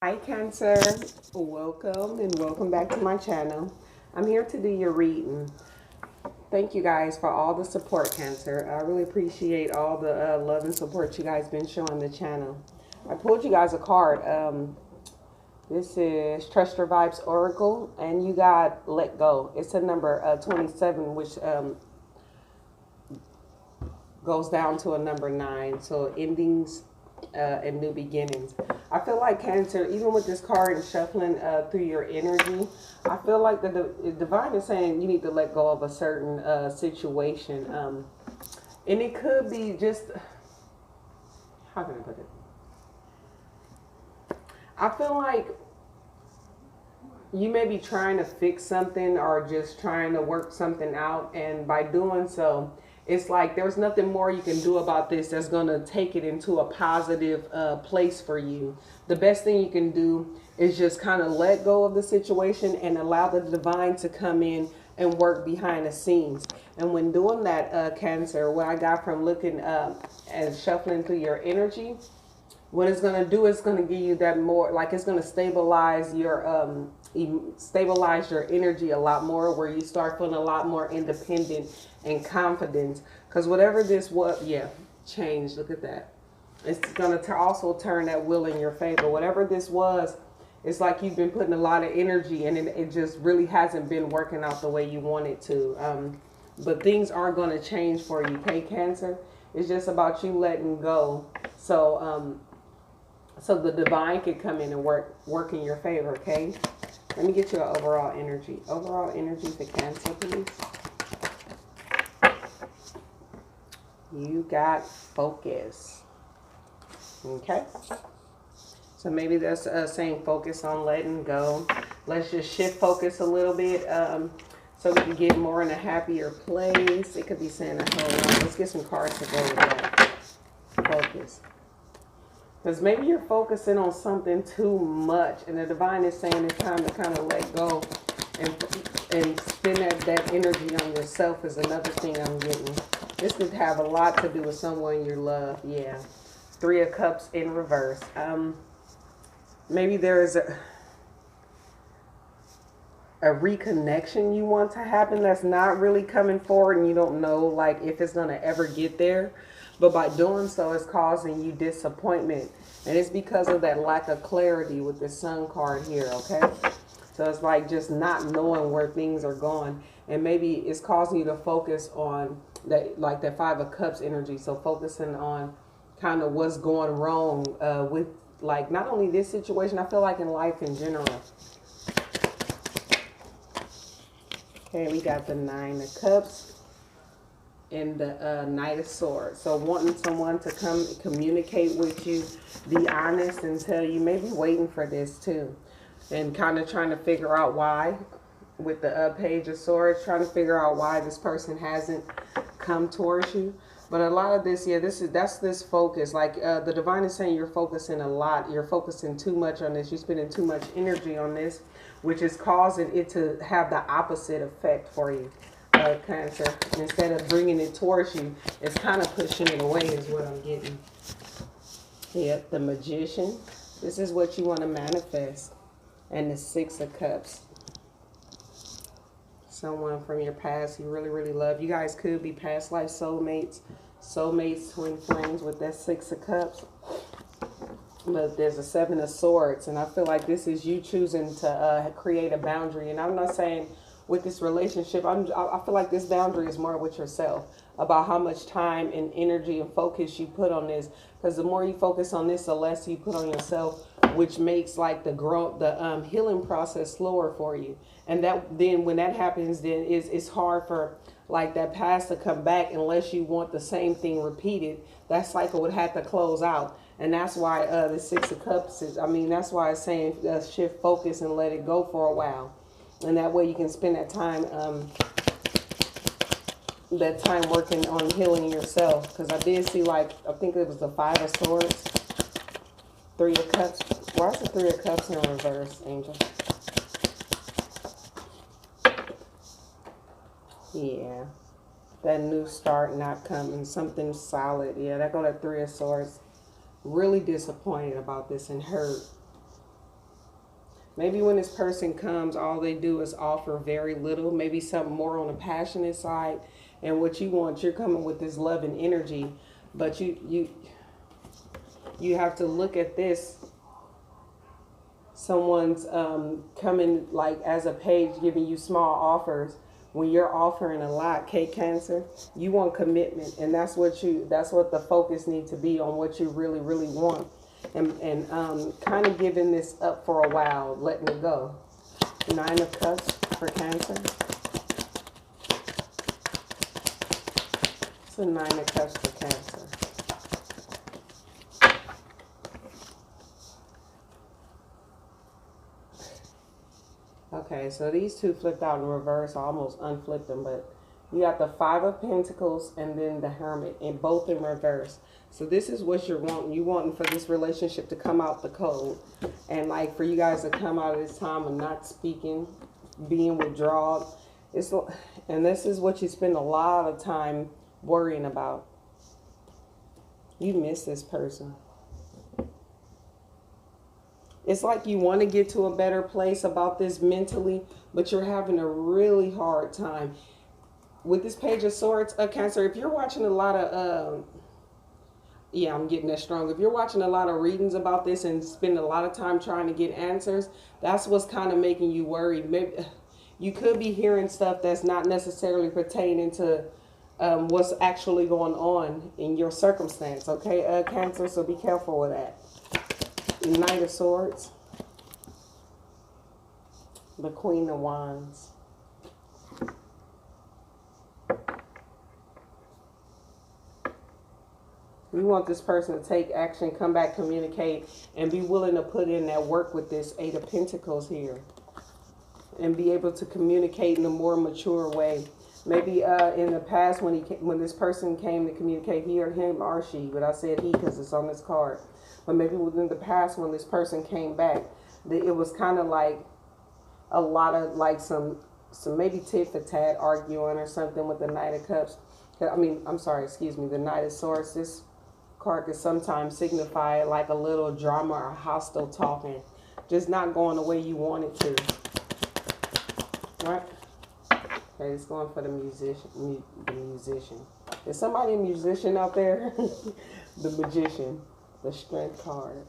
Hi Cancer, welcome and welcome back to my channel. I'm here to do your reading. Thank you guys for all the support, Cancer. I really appreciate all the love and support you guys been showing the channel. I pulled you guys a card. This is Trust Your Vibes Oracle, and you got Let Go. It's a number 27, which goes down to a number 9. So endings and new beginnings. I feel like Cancer, even with this card and shuffling through your energy, I feel like the divine is saying you need to let go of a certain situation. And it could be just, how can I put it? I feel like you may be trying to fix something or just trying to work something out, and by doing so, it's like there's nothing more you can do about this that's going to take it into a positive place for you. The best thing you can do is just kind of let go of the situation and allow the divine to come in and work behind the scenes. And when doing that, Cancer, what I got from looking and shuffling through your energy, what it's going to do is going to give you that more, like it's going to stabilize your energy a lot more, where you start feeling a lot more independent and confident. Because whatever this was, yeah, change, look at that. It's going to also turn that will in your favor. Whatever this was, it's like you've been putting a lot of energy and it just really hasn't been working out the way you want it to. But things are going to change for you, okay, Cancer? It's just about you letting go. So the divine can come in and work in your favor, okay? Let me get you an overall energy. Overall energy for Cancer, please. You got focus. Okay? So maybe that's saying focus on letting go. Let's just shift focus a little bit so we can get more in a happier place. It could be saying a whole lot. Let's get some cards to go with that. Focus. Because maybe you're focusing on something too much, and the divine is saying it's time to kind of let go and spend that energy on yourself is another thing I'm getting. This could have a lot to do with someone you love. Yeah. 3 of Cups in reverse. Maybe there is a reconnection you want to happen that's not really coming forward, and you don't know like if it's going to ever get there. But by doing so, it's causing you disappointment. And it's because of that lack of clarity with the Sun card here, okay? So it's like just not knowing where things are going. And maybe it's causing you to focus on that, like that 5 of Cups energy. So focusing on kind of what's going wrong with like not only this situation, I feel like in life in general. Okay, we got the 9 of Cups and the Knight of Swords. So wanting someone to come communicate with you, be honest and tell you, maybe waiting for this too. And kind of trying to figure out why with the Page of Swords, trying to figure out why this person hasn't come towards you. But a lot of this, yeah, that's this focus. Like the divine is saying you're focusing a lot. You're focusing too much on this. You're spending too much energy on this, which is causing it to have the opposite effect for you. Cancer. Instead of bringing it towards you, it's kind of pushing it away is what I'm getting. Yep, the Magician. This is what you want to manifest. And the 6 of Cups. Someone from your past you really, really love. You guys could be past life soulmates. Soulmates, twin flames with that 6 of Cups. But there's a 7 of Swords. And I feel like this is you choosing to create a boundary. And I'm not saying with this relationship, I feel like this boundary is more with yourself, about how much time and energy and focus you put on this. Because the more you focus on this, the less you put on yourself, which makes like the healing process slower for you. And that then when that happens, then it's hard for like that past to come back unless you want the same thing repeated. That cycle would have to close out. And that's why the 6 of Cups is, that's why it's saying shift focus and let it go for a while. And that way you can spend that time working on healing yourself. Because I did see, like, I think it was the 5 of Swords, 3 of Cups. Why is the 3 of Cups in reverse, Angel? Yeah. That new start not coming. Something solid. Yeah, that go to 3 of Swords. Really disappointed about this and hurt. Maybe when this person comes, all they do is offer very little, maybe something more on the passionate side. And what you want, you're coming with this love and energy, but you have to look at this. Someone's coming like as a page, giving you small offers when you're offering a lot. Cancer, you want commitment, and that's what the focus needs to be on, what you really want, and kind of giving this up for a while, letting it go. 9 of Cups for Cancer. It's a 9 of Cups for Cancer. Okay, so these two flipped out in reverse. I almost unflipped them, but you got the 5 of Pentacles and then the Hermit, and both in reverse. So this is what you're wanting. You wanting for this relationship to come out the cold, and like for you guys to come out of this time of not speaking, being withdrawn. And this is what you spend a lot of time worrying about. You miss this person. It's like you want to get to a better place about this mentally, but you're having a really hard time. With this Page of Swords, Cancer, if you're watching a lot of, yeah, I'm getting that strong. If you're watching a lot of readings about this and spend a lot of time trying to get answers, that's what's kind of making you worry. Maybe you could be hearing stuff that's not necessarily pertaining to what's actually going on in your circumstance, okay, Cancer? So be careful with that. Knight of Swords, the Queen of Wands. You want this person to take action, come back, communicate, and be willing to put in that work with this 8 of Pentacles here. And be able to communicate in a more mature way. Maybe in the past when this person came to communicate, he or him or she, but I said he because it's on this card. But maybe within the past when this person came back, it was kind of like a lot of like some maybe tit for tat arguing or something with the Knight of Cups. The Knight of Swords. This card could sometimes signify like a little drama or hostile talking, just not going the way you want it to. Right? Okay, it's going for the musician. Is somebody a musician out there? The Magician. The Strength card.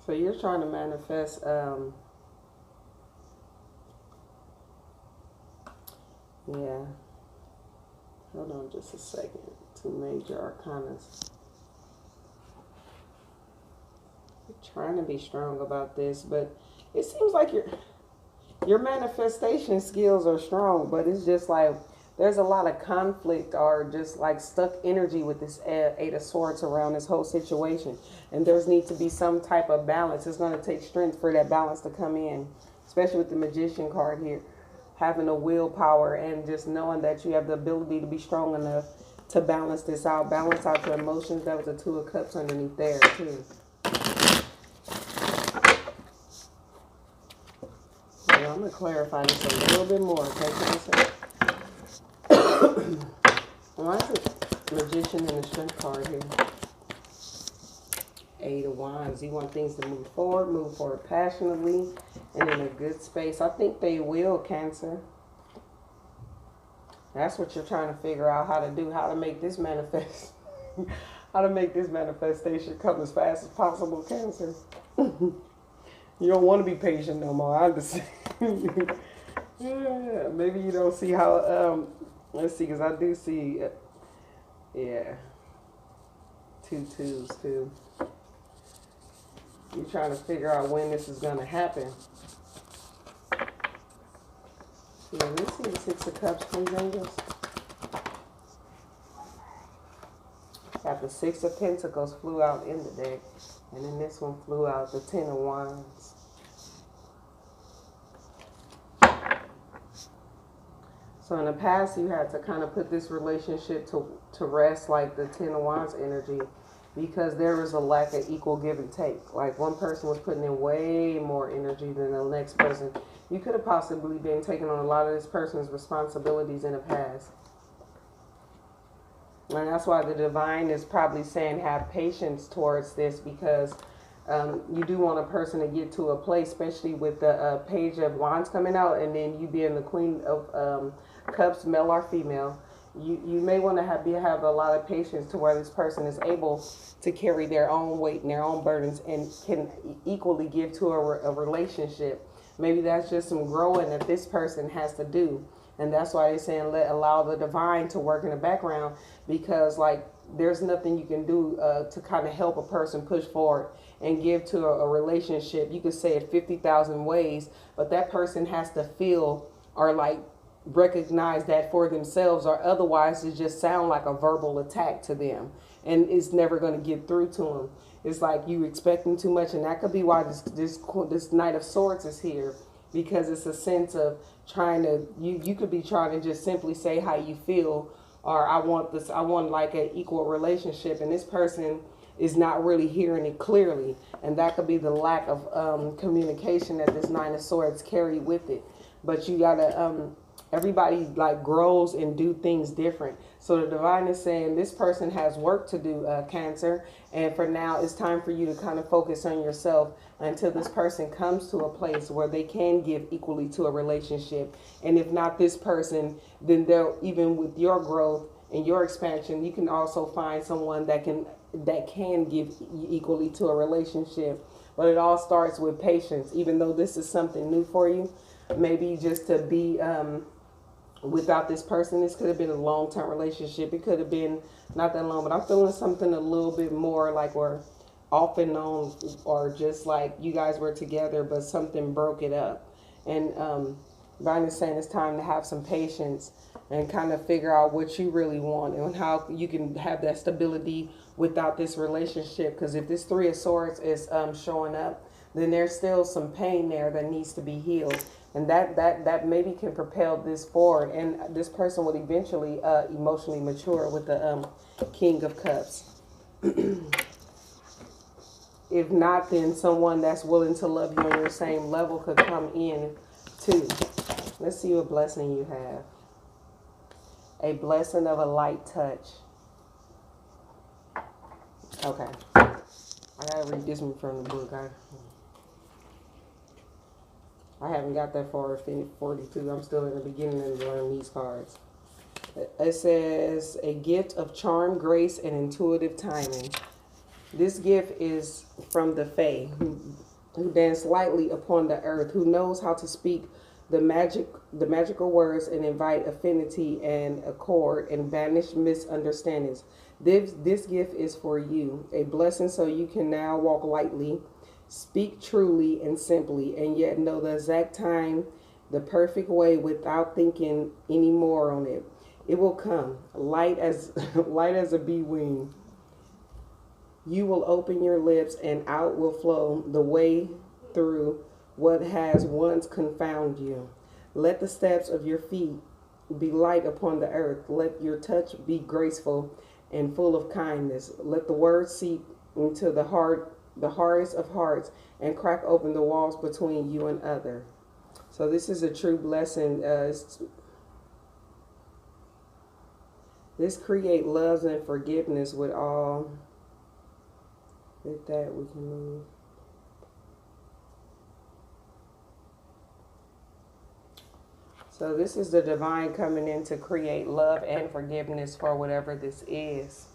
So you're trying to manifest yeah. Hold on just a second. 2 major arcanas. You're trying to be strong about this, but it seems like your manifestation skills are strong, but it's just like there's a lot of conflict or just like stuck energy with this 8 of Swords around this whole situation. And there's need to be some type of balance. It's going to take strength for that balance to come in, especially with the Magician card here. Having a willpower and just knowing that you have the ability to be strong enough to balance this out. Balance out your emotions. That was a 2 of Cups underneath there too. Yeah, I'm going to clarify this a little bit more, okay, Cancer? Why is it Magician and the Strength card here? 8 of Wands. You want things to move forward passionately and in a good space. I think they will, Cancer. That's what you're trying to figure out how to do, how to make this manifest. How to make this manifestation come as fast as possible, Cancer. You don't want to be patient no more. I understand. Yeah, maybe you don't see how, let's see, because I do see, yeah, 2 twos too. You're trying to figure out when this is going to happen. Yeah, let's see the 6 of Cups, please, angels. Got the 6 of Pentacles flew out in the deck. And then this one flew out, the 10 of Wands. So in the past, you had to kind of put this relationship to rest, like the 10 of Wands energy, because there was a lack of equal give and take. Like one person was putting in way more energy than the next person. You could have possibly been taking on a lot of this person's responsibilities in the past. And that's why the divine is probably saying have patience towards this, because you do want a person to get to a place, especially with the page of wands coming out, and then you being the queen of cups, male or female. You may want to have a lot of patience to where this person is able to carry their own weight and their own burdens and can equally give to a relationship. Maybe that's just some growing that this person has to do. And that's why they're saying allow the divine to work in the background, because like there's nothing you can do to kind of help a person push forward and give to a relationship. You could say it 50,000 ways, but that person has to feel or like recognize that for themselves, or otherwise it just sound like a verbal attack to them, and it's never going to get through to them. It's like you expecting too much, and that could be why this Knight of Swords is here, because it's a sense of trying to, you could be trying to just simply say how you feel, or I want like an equal relationship, and this person is not really hearing it clearly, and that could be the lack of communication that this Nine of Swords carry with it. But you gotta everybody like grows and do things different. So the divine is saying this person has work to do, Cancer, and for now it's time for you to kind of focus on yourself until this person comes to a place where they can give equally to a relationship. And if not this person, then they'll, even with your growth and your expansion, you can also find someone that can give equally to a relationship. But it all starts with patience. Even though this is something new for you, maybe just to be without this person, this could have been a long-term relationship. It could have been not that long, but I'm feeling something a little bit more like we're off and on, or just like you guys were together but something broke it up. And Brian is saying it's time to have some patience and kind of figure out what you really want and how you can have that stability without this relationship. Because if this Three of Swords is showing up, then there's still some pain there that needs to be healed. And that maybe can propel this forward. And this person will eventually emotionally mature with the King of Cups. If not, then someone that's willing to love you on your same level could come in too. Let's see what blessing you have. A blessing of a light touch. Okay. I gotta read this one from the book. I haven't got that far at 42. I'm still in the beginning of learning these cards. It says, a gift of charm, grace, and intuitive timing. This gift is from the Fae, who dance lightly upon the earth, who knows how to speak the magical words and invite affinity and accord and banish misunderstandings. This gift is for you, a blessing so you can now walk lightly, speak truly and simply, and yet know the exact time, the perfect way, without thinking any more on it. It will come, light as a bee wing. You will open your lips and out will flow the way through what has once confounded you. Let the steps of your feet be light upon the earth. Let your touch be graceful and full of kindness. Let the words seep into the hardest of hearts and crack open the walls between you and other. So this is a true blessing. This create love and forgiveness with all. With that we can move. So this is the divine coming in to create love and forgiveness for whatever this is.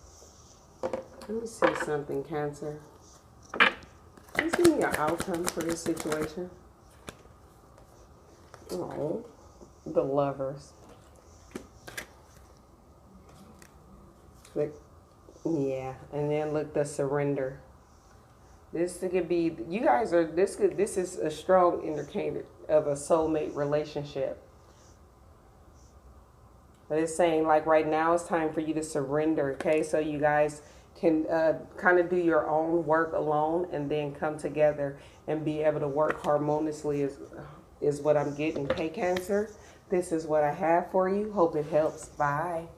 Let me see something, Cancer. Please give me an outcome for this situation. Oh, the Lovers. Look, yeah, and then look, the Surrender. This could be, you guys are, this is a strong indicator of a soulmate relationship. But it's saying like right now it's time for you to surrender, okay? So you guys can kind of do your own work alone and then come together and be able to work harmoniously is what I'm getting. Okay, Cancer? This is what I have for you. Hope it helps. Bye.